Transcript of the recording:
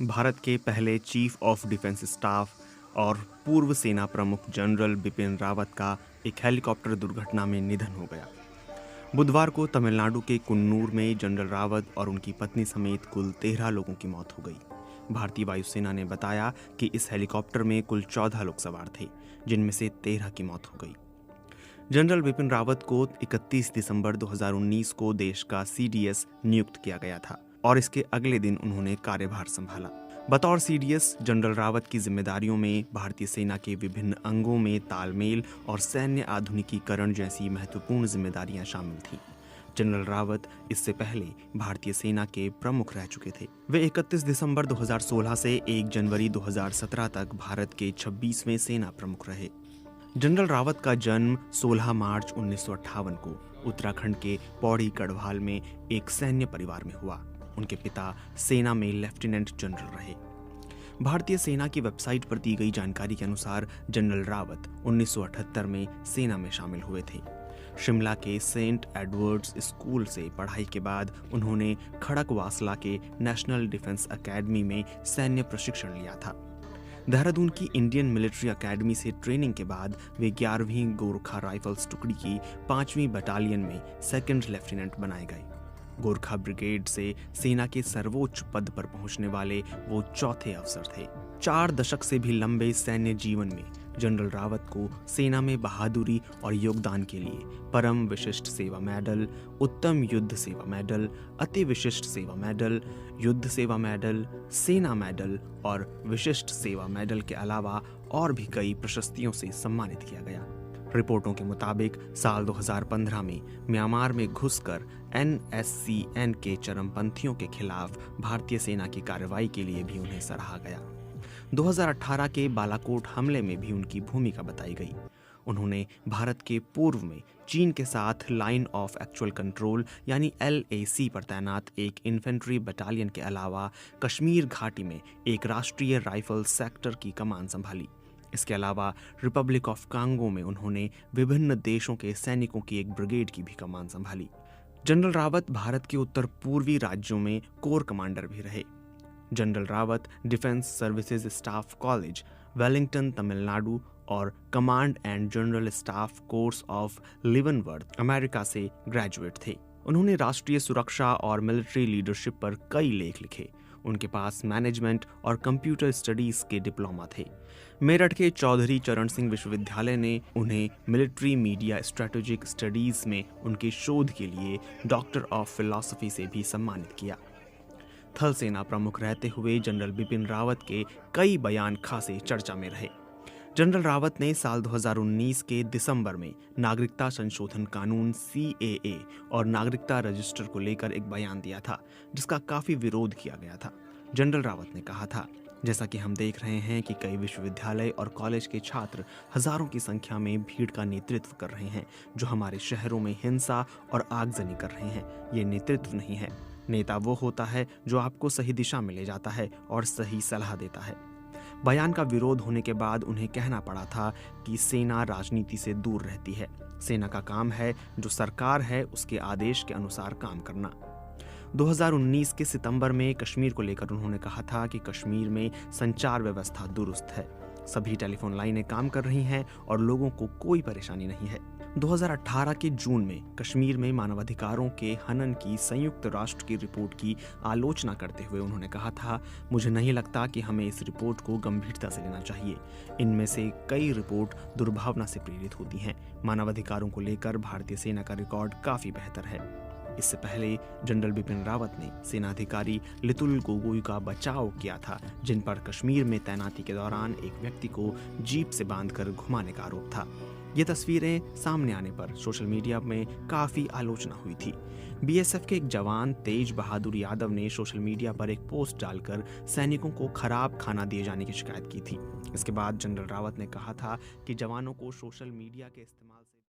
भारत के पहले chief of defence staff और पूर्व सेना प्रमुख जनरल बिपिन रावत का एक हेलीकॉप्टर दुर्घटना में निधन हो गया। बुधवार को तमिलनाडु के कुन्नूर में जनरल रावत और उनकी पत्नी समेत कुल 13 लोगों की मौत हो गई। भारतीय वायुसेना ने बताया कि इस हेलीकॉप्टर में कुल 14 लोग सवार थे, जिनमें से 13 की मौत हो गई। जनरल बिपिन रावत को 31 दिसंबर 2019 को देश का सीडीएस नियुक्त किया गया था और इसके अगले दिन उन्होंने कार्यभार संभाला। बतौर सीडीएस जनरल रावत की जिम्मेदारियों में भारतीय सेना के विभिन्न अंगों में तालमेल और सैन्य आधुनिकीकरण जैसी महत्वपूर्ण जिम्मेदारियां शामिल थीं। जनरल रावत इससे पहले भारतीय सेना के प्रमुख रह चुके थे। वे 31 दिसंबर 2016 से 1 जनवरी 2017 तक भारत के 26वें सेना प्रमुख रहे। जनरल रावत का जन्म 16 मार्च 1958 को उत्तराखंड के पौड़ी गढ़वाल में एक सैन्य परिवार में हुआ। उनके पिता सेना में लेफ्टिनेंट जनरल रहे। भारतीय सेना की वेबसाइट पर दी गई जानकारी के अनुसार जनरल रावत 1978 में सेना में शामिल हुए थे। शिमला के सेंट एडवर्ड्स स्कूल से पढ़ाई के बाद उन्होंने खड़कवासला के नेशनल डिफेंस एकेडमी में सैन्य प्रशिक्षण लिया था। देहरादून की इंडियन मिलिट्री एकेडमी से ट्रेनिंग के बाद वे 11वीं गोरखा राइफल्स टुकड़ी की 5वीं बटालियन में सेकंड लेफ्टिनेंट बनाए गए। गोरखा ब्रिगेड से सेना के सर्वोच्च पद पर पहुंचने वाले वो चौथे अफसर थे। 4 दशक से भी लंबे सैन्य जीवन में जनरल रावत को सेना में बहादुरी और योगदान के लिए परम विशिष्ट सेवा मेडल, उत्तम युद्ध सेवा मेडल, अति विशिष्ट सेवा मेडल, युद्ध सेवा मेडल, सेना मेडल और विशिष्ट सेवा मेडल के अलावा और भी कई प्रशस्तियों से सम्मानित किया गया। रिपोर्टों के मुताबिक साल 2015 में म्यांमार में घुसकर NSCN के चरमपंथियों के खिलाफ भारतीय सेना की कार्रवाई के लिए भी उन्हें सराहा गया। 2018 के बालाकोट हमले में भी उनकी भूमिका बताई गई। उन्होंने भारत के पूर्व में चीन के साथ लाइन ऑफ एक्चुअल कंट्रोल यानी LAC पर तैनात एक इन्फेंट्री बटालियन के अलावा कश्मीर घाटी में एक राष्ट्रीय राइफल सेक्टर की कमान संभाली। इसके अलावा रिपब्लिक ऑफ कांगो में उन्होंने विभिन्न देशों के सैनिकों की एक ब्रिगेड की भी कमान संभाली। जनरल रावत भारत के उत्तर पूर्वी राज्यों में कोर कमांडर भी रहे। General Rawat defence services staff college, Wellington, Tamil Nadu और command and general staff course of Leavenworth, America से ग्रेजुएट थे। उन्होंने राष्ट्रीय सुरक्षा और मिलिट्री लीडरशिप पर कई लेख लिखे। उनके पास मैनेजमेंट और कंप्यूटर स्टडीज के डिप्लोमा थे। मेरठ के चौधरी चरण सिंह विश्वविद्यालय ने उन्हें मिलिट्री मीडिया स्ट्रेटेजिक स्टडीज में उनके शोध के लिए डॉक्टर ऑफ फिलॉसफी से भी सम्मानित किया। थल सेना प्रमुख रहते हुए जनरल बिपिन रावत के कई बयान खासे चर्चा में रहे। जनरल रावत ने साल 2019 के दिसंबर में नागरिकता संशोधन कानून CAA और नागरिकता रजिस्टर को लेकर एक बयान दिया था, जिसका काफी विरोध किया गया था। जनरल रावत ने कहा था, जैसा कि हम देख रहे हैं कि कई विश्वविद्यालय और कॉलेज के छात्र हजारों की संख्या में भीड़ का नेतृत्व कर रहे हैं, जो हमारे शहरों में हिंसा और आगजनी कर रहे हैं। ये नेतृत्व नहीं है। नेता वो होता है जो आपको सही दिशा में ले जाता है और सही सलाह देता है। बयान का विरोध होने के बाद उन्हें कहना पड़ा था कि सेना राजनीति से दूर रहती है। सेना का काम है जो सरकार है उसके आदेश के अनुसार काम करना। 2019 के सितंबर में कश्मीर को लेकर उन्होंने कहा था कि कश्मीर में संचार व्यवस्था दुरुस्त है, सभी टेलीफोन लाइनें काम कर रही हैं और लोगों को कोई परेशानी नहीं है। 2018 के जून में कश्मीर में मानवाधिकारों के हनन की संयुक्त राष्ट्र की रिपोर्ट की आलोचना करते हुए उन्होंने कहा था, मुझे नहीं लगता कि हमें इस रिपोर्ट को गंभीरता से लेना चाहिए। इनमें से कई रिपोर्ट दुर्भावना से प्रेरित होती हैं। मानवाधिकारों को लेकर भारतीय सेना का रिकॉर्ड काफी बेहतर है। इससे पहले जनरल बिपिन रावत ने सेनाधिकारी लितुल गोगोई का बचाव किया था, जिन पर कश्मीर में तैनाती के दौरान एक व्यक्ति को जीप से बांधकर घुमाने का आरोप था। ये तस्वीरें सामने आने पर सोशल मीडिया में काफी आलोचना हुई थी। BSF के एक जवान तेज बहादुर यादव ने सोशल मीडिया पर एक पोस्ट डालकर सैनिकों को खराब खाना दिए जाने की शिकायत की थी। इसके बाद जनरल रावत ने कहा था कि जवानों को सोशल मीडिया के इस्तेमाल